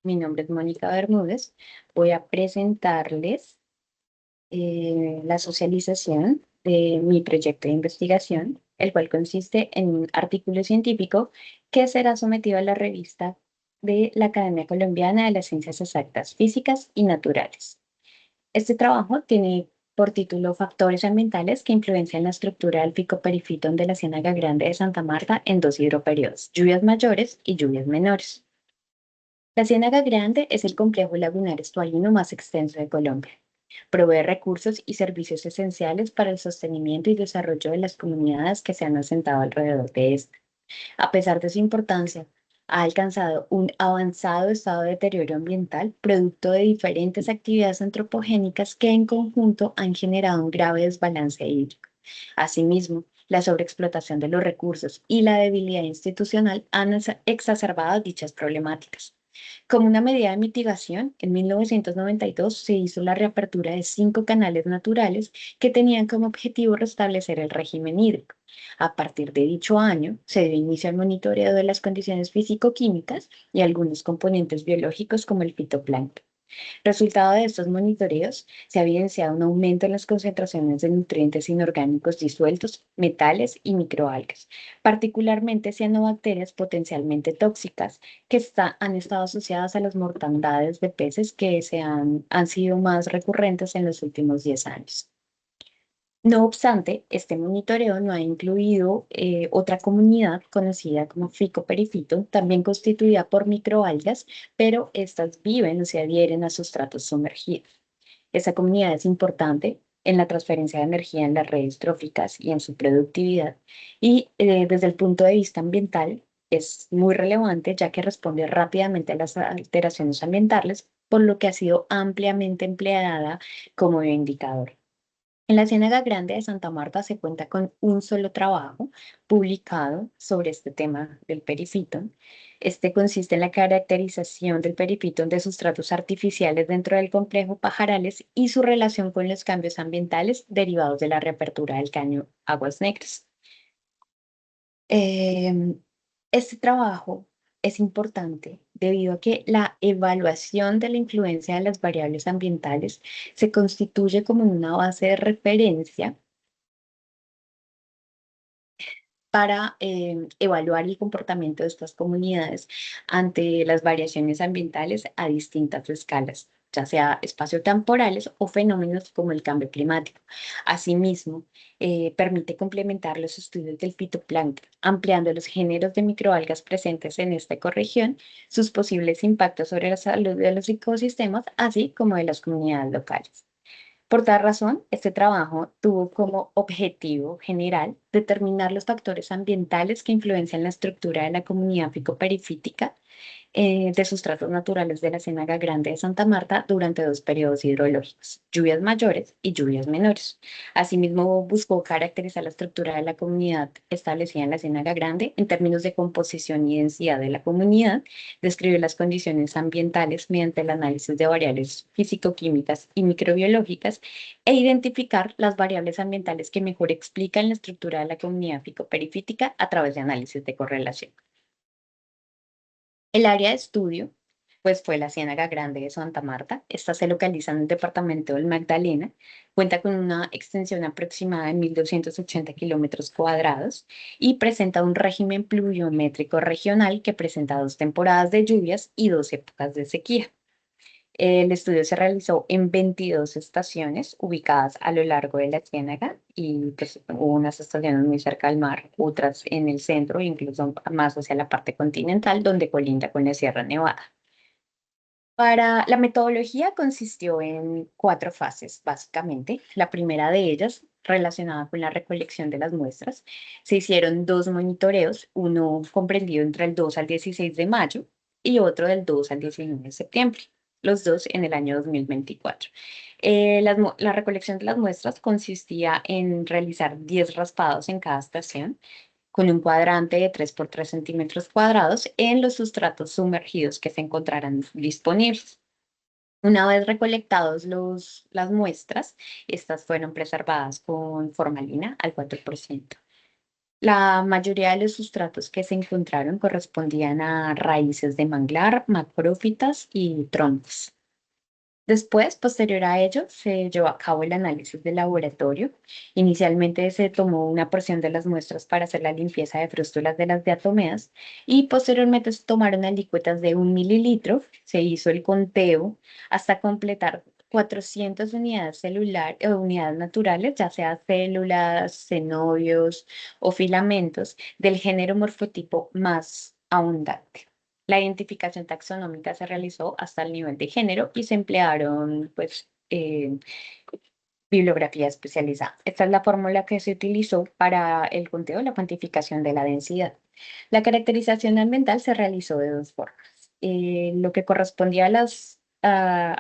Mi nombre es Mónica Bermúdez. Voy a presentarles la socialización de mi proyecto de investigación, el cual consiste en un artículo científico que será sometido a la revista de la Academia Colombiana de las Ciencias Exactas, Físicas y Naturales. Este trabajo tiene por título Factores ambientales que influencian la estructura del ficoperifitón de la Ciénaga Grande de Santa Marta en dos hidroperiodos, lluvias mayores y lluvias menores. La Ciénaga Grande es el complejo lagunar estuarino más extenso de Colombia. Provee recursos y servicios esenciales para el sostenimiento y desarrollo de las comunidades que se han asentado alrededor de este. A pesar de su importancia, ha alcanzado un avanzado estado de deterioro ambiental, producto de diferentes actividades antropogénicas que en conjunto han generado un grave desbalance hídrico. Asimismo, la sobreexplotación de los recursos y la debilidad institucional han exacerbado dichas problemáticas. Como una medida de mitigación, en 1992 se hizo la reapertura de 5 canales naturales que tenían como objetivo restablecer el régimen hídrico. A partir de dicho año, se dio inicio al monitoreo de las condiciones físico-químicas y algunos componentes biológicos como el fitoplancton. Resultado de estos monitoreos, se ha evidenciado un aumento en las concentraciones de nutrientes inorgánicos disueltos, metales y microalgas, particularmente cianobacterias potencialmente tóxicas han estado asociadas a las mortandades de peces que han sido más recurrentes en los últimos 10 años. No obstante, este monitoreo no ha incluido otra comunidad conocida como ficoperifito, también constituida por microalgas, pero estas viven o se adhieren a sustratos sumergidos. Esta comunidad es importante en la transferencia de energía en las redes tróficas y en su productividad, y desde el punto de vista ambiental es muy relevante ya que responde rápidamente a las alteraciones ambientales, por lo que ha sido ampliamente empleada como bioindicador. En la Ciénaga Grande de Santa Marta se cuenta con un solo trabajo publicado sobre este tema del perifitón. Este consiste en la caracterización del perifitón de sustratos artificiales dentro del complejo Pajarales y su relación con los cambios ambientales derivados de la reapertura del caño Aguas Negras. Em, este trabajo es importante debido a que la evaluación de la influencia de las variables ambientales se constituye como una base de referencia para evaluar el comportamiento de estas comunidades ante las variaciones ambientales a distintas escalas, ya sea espaciotemporales o fenómenos como el cambio climático. Asimismo, permite complementar los estudios del fitoplancton, ampliando los géneros de microalgas presentes en esta ecorregión, sus posibles impactos sobre la salud de los ecosistemas, así como de las comunidades locales. Por tal razón, este trabajo tuvo como objetivo general determinar los factores ambientales que influencian la estructura de la comunidad ficoperifítica de sustratos naturales de la Ciénaga Grande de Santa Marta durante dos periodos hidrológicos, lluvias mayores y lluvias menores. Asimismo, buscó caracterizar la estructura de la comunidad establecida en la Ciénaga Grande en términos de composición y densidad de la comunidad, describir las condiciones ambientales mediante el análisis de variables físico-químicas y microbiológicas e identificar las variables ambientales que mejor explican la estructura de la comunidad ficoperifítica a través de análisis de correlación. El área de estudio, pues fue la Ciénaga Grande de Santa Marta. Esta se localiza en el departamento del Magdalena. Cuenta con una extensión aproximada de 1.280 kilómetros cuadrados y presenta un régimen pluviométrico regional que presenta dos temporadas de lluvias y dos épocas de sequía. El estudio se realizó en 22 estaciones ubicadas a lo largo de la Ciénaga y pues, hubo unas estaciones muy cerca al mar, otras en el centro, incluso más hacia la parte continental, donde colinda con la Sierra Nevada. Para la metodología consistió en 4 fases, básicamente. La primera de ellas, relacionada con la recolección de las muestras, se hicieron 2 monitoreos, uno comprendido entre el 2 al 16 de mayo y otro del 2 al 19 de septiembre, los dos en el año 2024. La recolección de las muestras consistía en realizar 10 raspados en cada estación con un cuadrante de 3 por 3 centímetros cuadrados en los sustratos sumergidos que se encontraran disponibles. Una vez recolectados las muestras, estas fueron preservadas con formalina al 4%. La mayoría de los sustratos que se encontraron correspondían a raíces de manglar, macrófitas y troncos. Después, posterior a ello, se llevó a cabo el análisis de laboratorio. Inicialmente se tomó una porción de las muestras para hacer la limpieza de frústulas de las diatomeas y posteriormente se tomaron alícuotas de 1 mililitro, se hizo el conteo hasta completar 400 unidades unidades naturales, ya sea células, cenobios o filamentos del género morfotipo más abundante. La identificación taxonómica se realizó hasta el nivel de género y se emplearon, pues, bibliografía especializada. Esta es la fórmula que se utilizó para el conteo y la cuantificación de la densidad. La caracterización ambiental se realizó de dos formas. Lo que correspondía a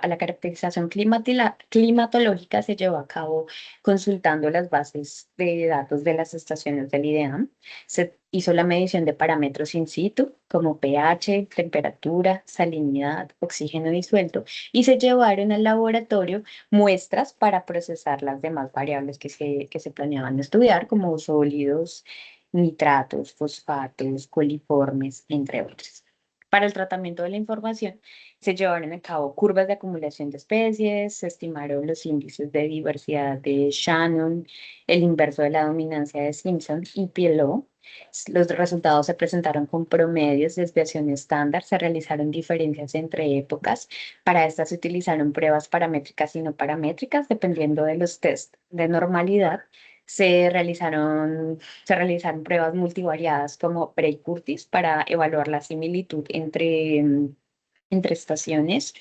la caracterización climatológica se llevó a cabo consultando las bases de datos de las estaciones del IDEAM. Se hizo la medición de parámetros in situ, como pH, temperatura, salinidad, oxígeno disuelto, y se llevaron al laboratorio muestras para procesar las demás variables que se planeaban estudiar, como sólidos, nitratos, fosfatos, coliformes, entre otros. Para el tratamiento de la información, se llevaron a cabo curvas de acumulación de especies, se estimaron los índices de diversidad de Shannon, el inverso de la dominancia de Simpson y Pillow. Los resultados se presentaron con promedios, desviación estándar, se realizaron diferencias entre épocas. Para estas se utilizaron pruebas paramétricas y no paramétricas, dependiendo de los test de normalidad. Se realizaron pruebas multivariadas como Bray-Curtis para evaluar la similitud entre estaciones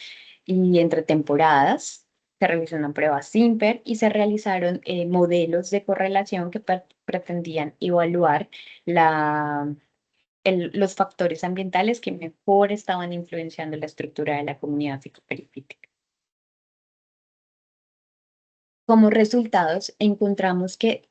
y entre temporadas. Se realizó una prueba Simper y se realizaron modelos de correlación que pretendían evaluar los factores ambientales que mejor estaban influenciando la estructura de la comunidad ficoperifítica. Como resultados, encontramos que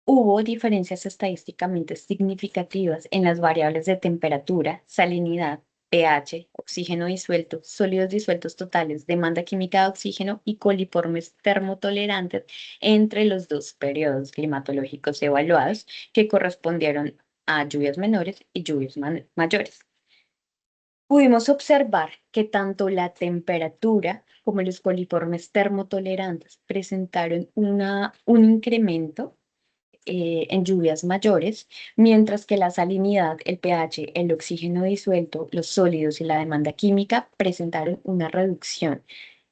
hubo diferencias estadísticamente significativas en las variables de temperatura, salinidad, pH, oxígeno disuelto, sólidos disueltos totales, demanda química de oxígeno y coliformes termotolerantes entre los dos periodos climatológicos evaluados que correspondieron a lluvias menores y lluvias mayores. Pudimos observar que tanto la temperatura como los coliformes termotolerantes presentaron un incremento en lluvias mayores, mientras que la salinidad, el pH, el oxígeno disuelto, los sólidos y la demanda química presentaron una reducción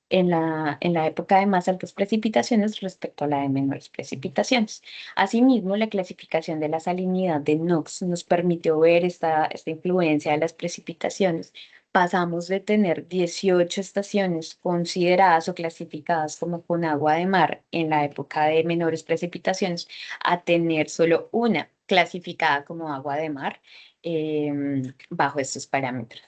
en la época de más altas precipitaciones respecto a la de menores precipitaciones. Asimismo, la clasificación de la salinidad de NOx nos permitió ver esta influencia de las precipitaciones. Pasamos de tener 18 estaciones consideradas o clasificadas como con agua de mar en la época de menores precipitaciones a tener solo una clasificada como agua de mar bajo estos parámetros.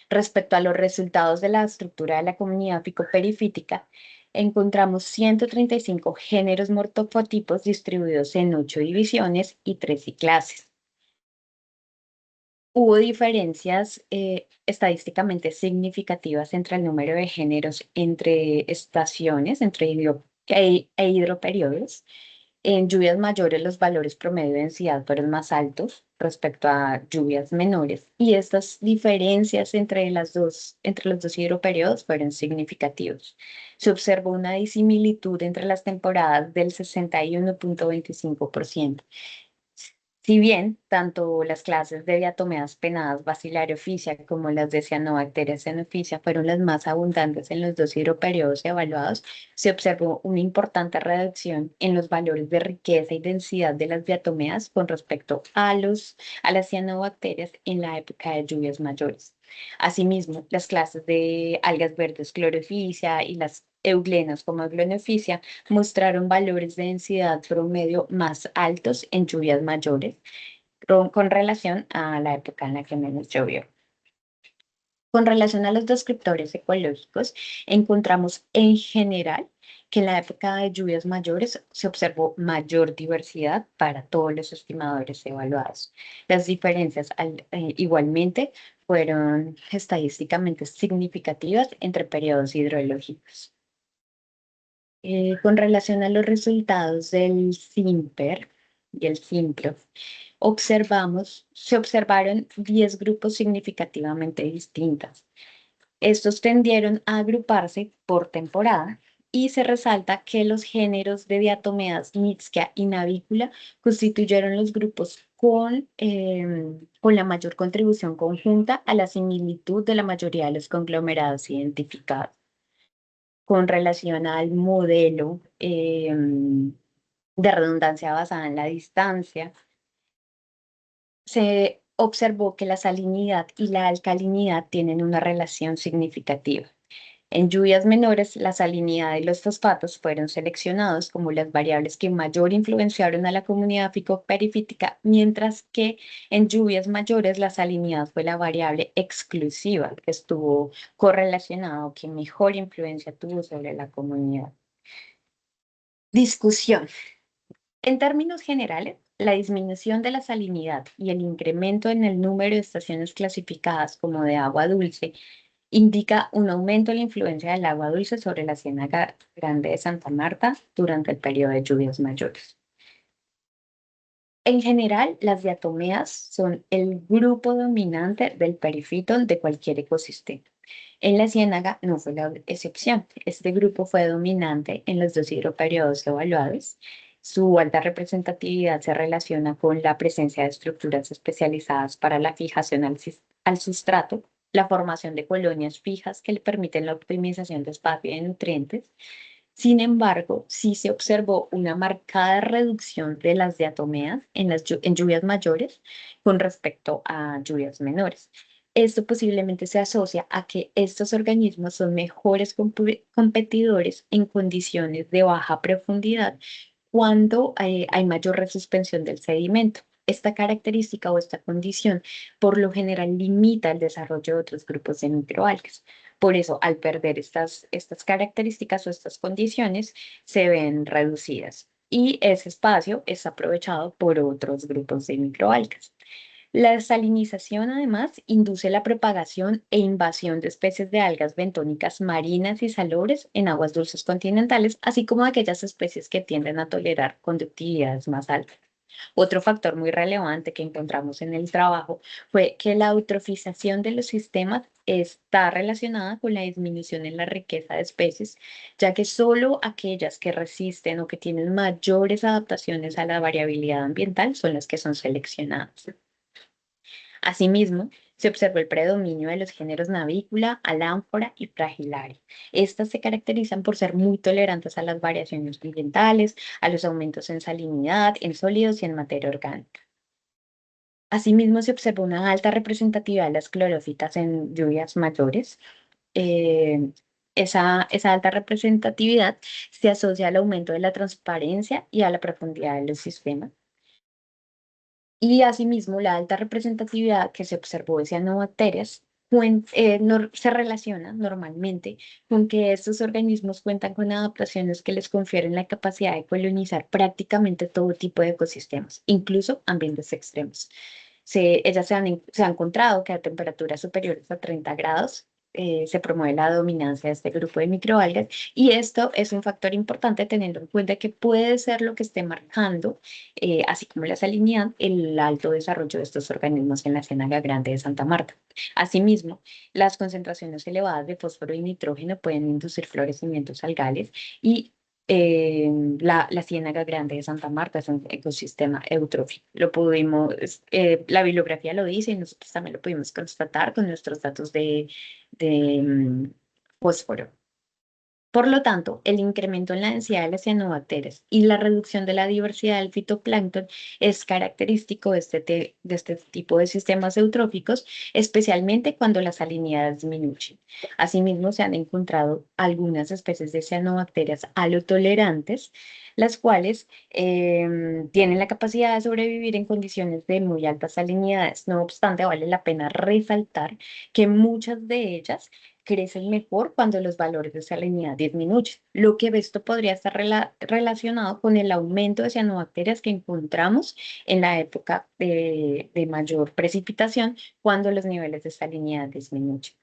Respecto a los resultados de la estructura de la comunidad ficoperifítica, encontramos 135 géneros morfotipos distribuidos en 8 divisiones y 13 clases. Hubo diferencias estadísticamente significativas entre el número de géneros entre estaciones, e hidroperiodos. En lluvias mayores los valores promedio de densidad fueron más altos respecto a lluvias menores y estas diferencias entre los dos hidroperiodos fueron significativos. Se observó una disimilitud entre las temporadas del 61,25%. Si bien tanto las clases de diatomeas penadas Bacillari oficia como las de Cyanobacteria xenophithia fueron las más abundantes en los dos hidroperiodos evaluados, se observó una importante reducción en los valores de riqueza y densidad de las diatomeas con respecto a las cianobacterias en la época de lluvias mayores. Asimismo, las clases de algas verdes Chlorofysia y las euglenas como Euglenophisia mostraron valores de densidad promedio más altos en lluvias mayores con relación a la época en la que menos llovió. Con relación a los descriptores ecológicos, encontramos en general que en la época de lluvias mayores se observó mayor diversidad para todos los estimadores evaluados. Las diferencias igualmente fueron estadísticamente significativas entre periodos hidrológicos. Con relación a los resultados del SIMPER, y el Simpro, se observaron 10 grupos significativamente distintos. Estos tendieron a agruparse por temporada y se resalta que los géneros de diatomeas Nitskia y Navícula constituyeron los grupos con la mayor contribución conjunta a la similitud de la mayoría de los conglomerados identificados. Con relación al modelo de redundancia basada en la distancia, se observó que la salinidad y la alcalinidad tienen una relación significativa. En lluvias menores, la salinidad y los fosfatos fueron seleccionados como las variables que mayor influenciaron a la comunidad ficoperifítica, mientras que en lluvias mayores la salinidad fue la variable exclusiva que estuvo correlacionada o que mejor influencia tuvo sobre la comunidad. Discusión. En términos generales, la disminución de la salinidad y el incremento en el número de estaciones clasificadas como de agua dulce indica un aumento en la influencia del agua dulce sobre la Ciénaga Grande de Santa Marta durante el periodo de lluvias mayores. En general, las diatomeas son el grupo dominante del perifitón de cualquier ecosistema. En la Ciénaga no fue la excepción. Este grupo fue dominante en los dos hidroperiodos evaluados. Su alta representatividad se relaciona con la presencia de estructuras especializadas para la fijación al sustrato, la formación de colonias fijas que le permiten la optimización de espacio y de nutrientes. Sin embargo, sí se observó una marcada reducción de las diatomeas en lluvias mayores con respecto a lluvias menores. Esto posiblemente se asocia a que estos organismos son mejores competidores en condiciones de baja profundidad cuando hay mayor resuspensión del sedimento. Esta característica o esta condición por lo general limita el desarrollo de otros grupos de microalgas. Por eso, al perder estas características o estas condiciones, se ven reducidas y ese espacio es aprovechado por otros grupos de microalgas. La salinización, además, induce la propagación e invasión de especies de algas bentónicas marinas y salobres en aguas dulces continentales, así como aquellas especies que tienden a tolerar conductividades más altas. Otro factor muy relevante que encontramos en el trabajo fue que la eutrofización de los sistemas está relacionada con la disminución en la riqueza de especies, ya que solo aquellas que resisten o que tienen mayores adaptaciones a la variabilidad ambiental son las que son seleccionadas. Asimismo, se observó el predominio de los géneros navícula, alánfora y fragilaria. Estas se caracterizan por ser muy tolerantes a las variaciones ambientales, a los aumentos en salinidad, en sólidos y en materia orgánica. Asimismo, se observó una alta representatividad de las clorófitas en lluvias mayores. Eh, esa alta representatividad se asocia al aumento de la transparencia y a la profundidad de los sistemas. Y asimismo, la alta representatividad que se observó de cianobacterias se relaciona normalmente con que estos organismos cuentan con adaptaciones que les confieren la capacidad de colonizar prácticamente todo tipo de ecosistemas, incluso ambientes extremos. Ellas se ha encontrado que a temperaturas superiores a 30 grados se promueve la dominancia de este grupo de microalgas y esto es un factor importante teniendo en cuenta que puede ser lo que esté marcando así como la salinidad, el alto desarrollo de estos organismos en la Ciénaga Grande de Santa Marta. Asimismo, las concentraciones elevadas de fósforo y nitrógeno pueden inducir florecimientos algales y la Ciénaga Grande de Santa Marta es un ecosistema eutrófico. La bibliografía lo dice y nosotros también lo pudimos constatar con nuestros datos de fósforo. Por lo tanto, el incremento en la densidad de las cianobacterias y la reducción de la diversidad del fitoplancton es característico de este tipo de sistemas eutróficos, especialmente cuando la salinidad disminuye. Asimismo, se han encontrado algunas especies de cianobacterias halotolerantes, las cuales tienen la capacidad de sobrevivir en condiciones de muy altas salinidades. No obstante, vale la pena resaltar que muchas de ellas crecen mejor cuando los valores de salinidad disminuyen, lo que esto podría estar relacionado con el aumento de cianobacterias que encontramos en la época de mayor precipitación cuando los niveles de salinidad disminuyen.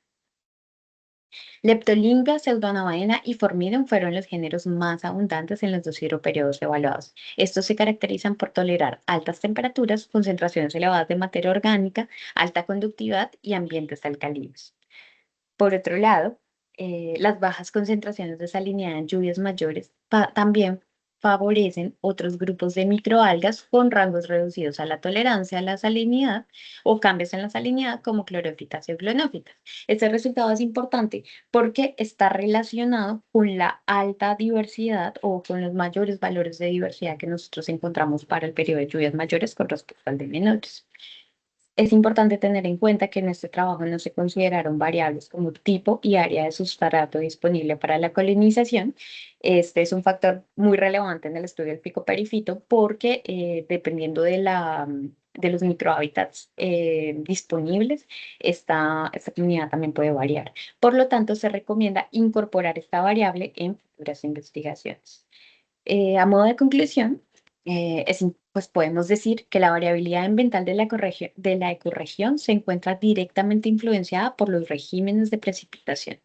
Leptolimba, Pseudonavena y Formidon fueron los géneros más abundantes en los dos hidroperiodos evaluados. Estos se caracterizan por tolerar altas temperaturas, concentraciones elevadas de materia orgánica, alta conductividad y ambientes alcalinos. Por otro lado, las bajas concentraciones de salinidad en lluvias mayores también favorecen otros grupos de microalgas con rangos reducidos a la tolerancia a la salinidad o cambios en la salinidad como clorofritas y euglonofitas. Este resultado es importante porque está relacionado con la alta diversidad o con los mayores valores de diversidad que nosotros encontramos para el periodo de lluvias mayores con respecto al de menores. Es importante tener en cuenta que en este trabajo no se consideraron variables como tipo y área de sustrato disponible para la colonización. Este es un factor muy relevante en el estudio del picoperifito porque dependiendo de los microhábitats disponibles, esta comunidad también puede variar. Por lo tanto, se recomienda incorporar esta variable en futuras investigaciones. A modo de conclusión, pues podemos decir que la variabilidad ambiental de la ecorregión se encuentra directamente influenciada por los regímenes de precipitación.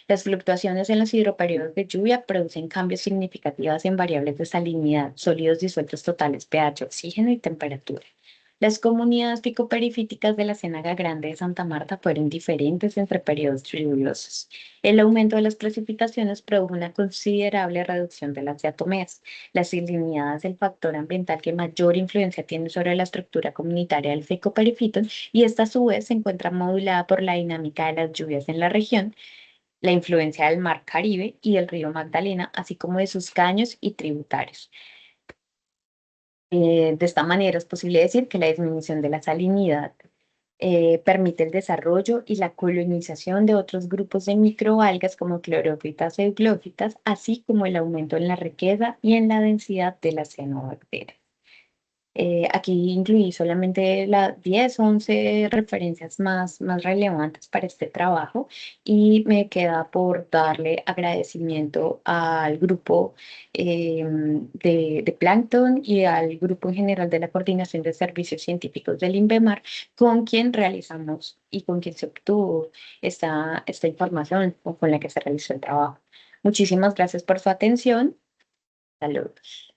Las fluctuaciones en los hidroperiodos de lluvia producen cambios significativos en variables de salinidad, sólidos disueltos totales, pH, oxígeno y temperatura. Las comunidades picoperifíticas de la Ciénaga Grande de Santa Marta fueron diferentes entre periodos lluviosos. El aumento de las precipitaciones produjo una considerable reducción de las diatomeas. La salinidad es el factor ambiental que mayor influencia tiene sobre la estructura comunitaria del picoperifito y esta a su vez se encuentra modulada por la dinámica de las lluvias en la región, la influencia del mar Caribe y del río Magdalena, así como de sus caños y tributarios. De esta manera es posible decir que la disminución de la salinidad permite el desarrollo y la colonización de otros grupos de microalgas como clorófitas e euglófitas, así como el aumento en la riqueza y en la densidad de las cianobacterias. Aquí incluí solamente las 10, 11 referencias más relevantes para este trabajo y me queda por darle agradecimiento al grupo de Plankton y al grupo en general de la Coordinación de Servicios Científicos del INVEMAR con quien realizamos y con quien se obtuvo esta información o con la que se realizó el trabajo. Muchísimas gracias por su atención. Saludos.